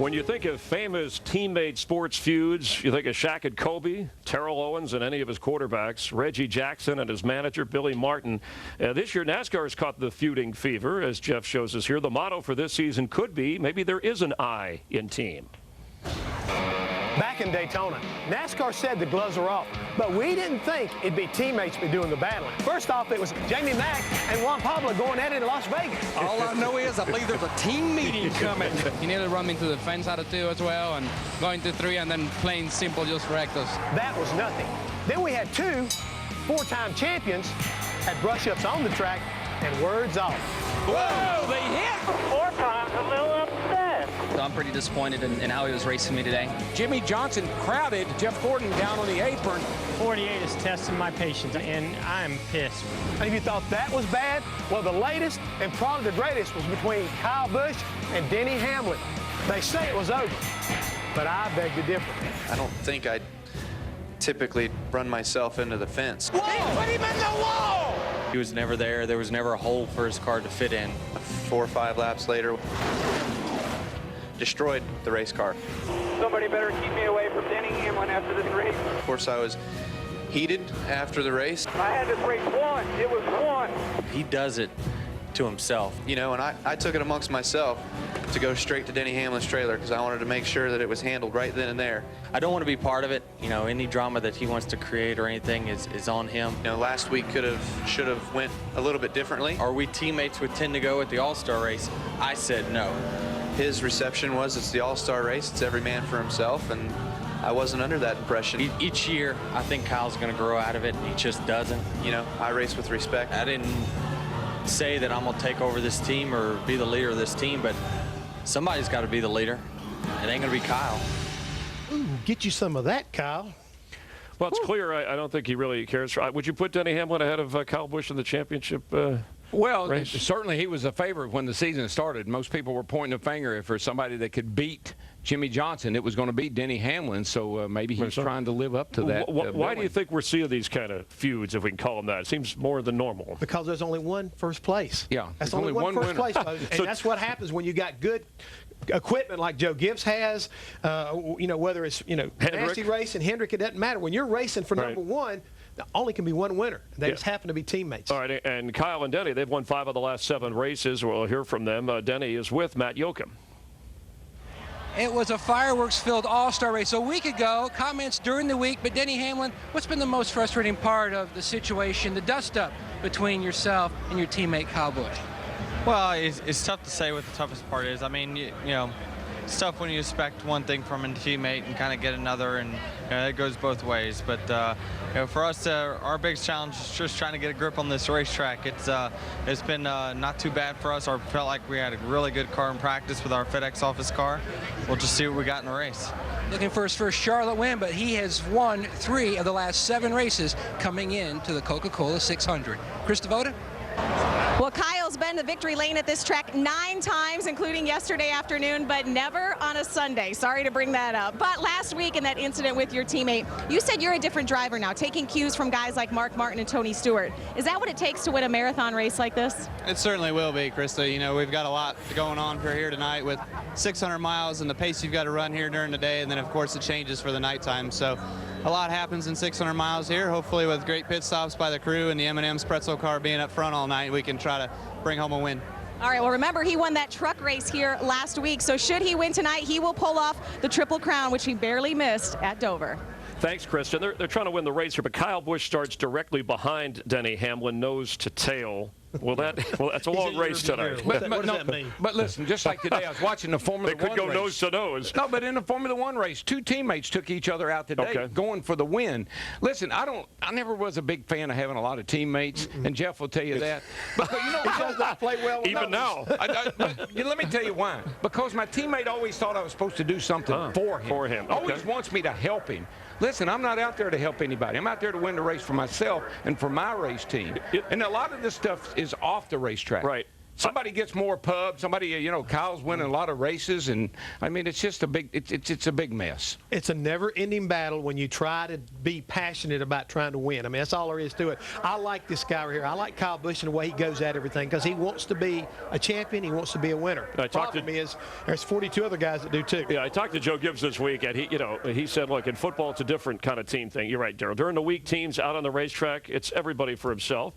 When you think of famous teammate sports feuds, you think of Shaq and Kobe, Terrell Owens and any of his quarterbacks, Reggie Jackson and his manager, Billy Martin. This year, NASCAR has caught the feuding fever, as Jeff shows us here. The motto for this season could be, maybe there is an I in team. Back in Daytona, NASCAR said the gloves are off, but we didn't think it'd be teammates be doing the battling. First off, it was Jamie Mack and Juan Pablo going at it in Las Vegas. All I know is I believe there's a team meeting coming. He nearly run me into the fence out of 2 as well, and going to 3, and then plain simple just wrecked us. That was nothing. Then we had 2 four-time champions at brush-ups on the track, and words off. Whoa, they hit! 4 times, a little upset. So I'm pretty disappointed in how he was racing me today. Jimmy Johnson crowded Jeff Gordon down on the apron. 48 is testing my patience, and I'm pissed. And if you thought that was bad, well, the latest and probably the greatest was between Kyle Busch and Denny Hamlin. They say it was over, but I beg to differ. I don't think I'd typically run myself into the fence. Whoa! They put him in the wall! He was never there. There was never a hole for his car to fit in. 4 or 5 laps later, destroyed the race car. Somebody better keep me away from Denny Hamlin after this race. Of course, I was heated after the race. I had this race won. It was won. He does it to himself. You know, and I took it amongst myself to go straight to Denny Hamlin's trailer because I wanted to make sure that it was handled right then and there. I don't want to be part of it. You know, any drama that he wants to create or anything is on him. You know, last week should have went a little bit differently. Are we teammates with 10 to go at the All-Star race? I said no. His reception was it's the All-Star race. It's every man for himself, and I wasn't under that impression. Each year, I think Kyle's going to grow out of it. He just doesn't. You know, I race with respect. I didn't say that I'm going to take over this team or be the leader of this team, but somebody's got to be the leader. It ain't going to be Kyle. Ooh, get you some of that, Kyle. Well, it's clear I don't think he really cares. Would you put Denny Hamlin ahead of Kyle Busch in the championship Well, race? certainly he was a favorite when the season started. Most people were pointing a finger for somebody that could beat Jimmy Johnson. It was going to be Denny Hamlin, so maybe he's trying to live up to that. Why do you think we're seeing these kind of feuds, if we can call them that? It seems more than normal. Because there's only one first place. Yeah, that's there's only one first winner. place, folks. And that's what happens when you got good equipment like Joe Gibbs has. You know, whether it's nasty racing, Hendrick, it doesn't matter. When you're racing for number one, there only can be one winner. They just happen to be teammates. All right, and Kyle and Denny, they've won 5 of the last 7 races. We'll hear from them. Denny is with Matt Yoakum. It was a fireworks-filled all-star race a week ago. Comments during the week, but Denny Hamlin, what's been the most frustrating part of the situation, the dust-up between yourself and your teammate Kyle Busch? Well, it's tough to say what the toughest part is. I mean, you know, it's tough when you expect one thing from a teammate and kind of get another, and it goes both ways. But you know, for us, our biggest challenge is just trying to get a grip on this racetrack. It's been not too bad for us. I felt like we had a really good car in practice with our FedEx office car. We'll just see what we got in the race. Looking for his first Charlotte win, but he has won 3 of the last 7 races coming into the Coca-Cola 600. Chris Devoda? Well, Kyle's been to victory lane at this track 9 times, including yesterday afternoon, but never on a Sunday. Sorry to bring that up. But last week in that incident with your teammate, you said you're a different driver now, taking cues from guys like Mark Martin and Tony Stewart. Is that what it takes to win a marathon race like this? It certainly will be, Krista. You know, we've got a lot going on for here tonight with 600 miles and the pace you've got to run here during the day, and then, of course, it changes for the nighttime. So a lot happens in 600 miles here. Hopefully with great pit stops by the crew and the M&M's pretzel car being up front all night, we can try to bring home a win. All right, well, remember, he won that truck race here last week, so should he win tonight, he will pull off the Triple Crown, which he barely missed at Dover. Thanks, Kristen. They're trying to win the race here, but Kyle Busch starts directly behind Denny Hamlin, nose to tail. Well, that's a long race tonight. What does that mean? But listen, just like today, I was watching the Formula 1 race. They could go nose to nose. No, but in the Formula 1 race, 2 teammates took each other out today, going for the win. Listen, I never was a big fan of having a lot of teammates, and Jeff will tell you that. But you know, he does play well with even now. Let me tell you why. Because my teammate always thought I was supposed to do something for him. Okay. Always wants me to help him. Listen, I'm not out there to help anybody. I'm out there to win the race for myself and for my race team. And a lot of this stuff is off the racetrack. Right. Somebody gets more pubs. Somebody, you know, Kyle's winning a lot of races, and I mean, it's just a big, it's a big mess. It's a never-ending battle when you try to be passionate about trying to win. I mean, that's all there is to it. I like this guy right here. I like Kyle Busch and the way he goes at everything because he wants to be a champion. He wants to be a winner. The problem is there's 42 other guys that do too. Yeah, I talked to Joe Gibbs this week, and he said, look, in football, it's a different kind of team thing. You're right, Darryl. During the week, teams out on the racetrack, it's everybody for himself.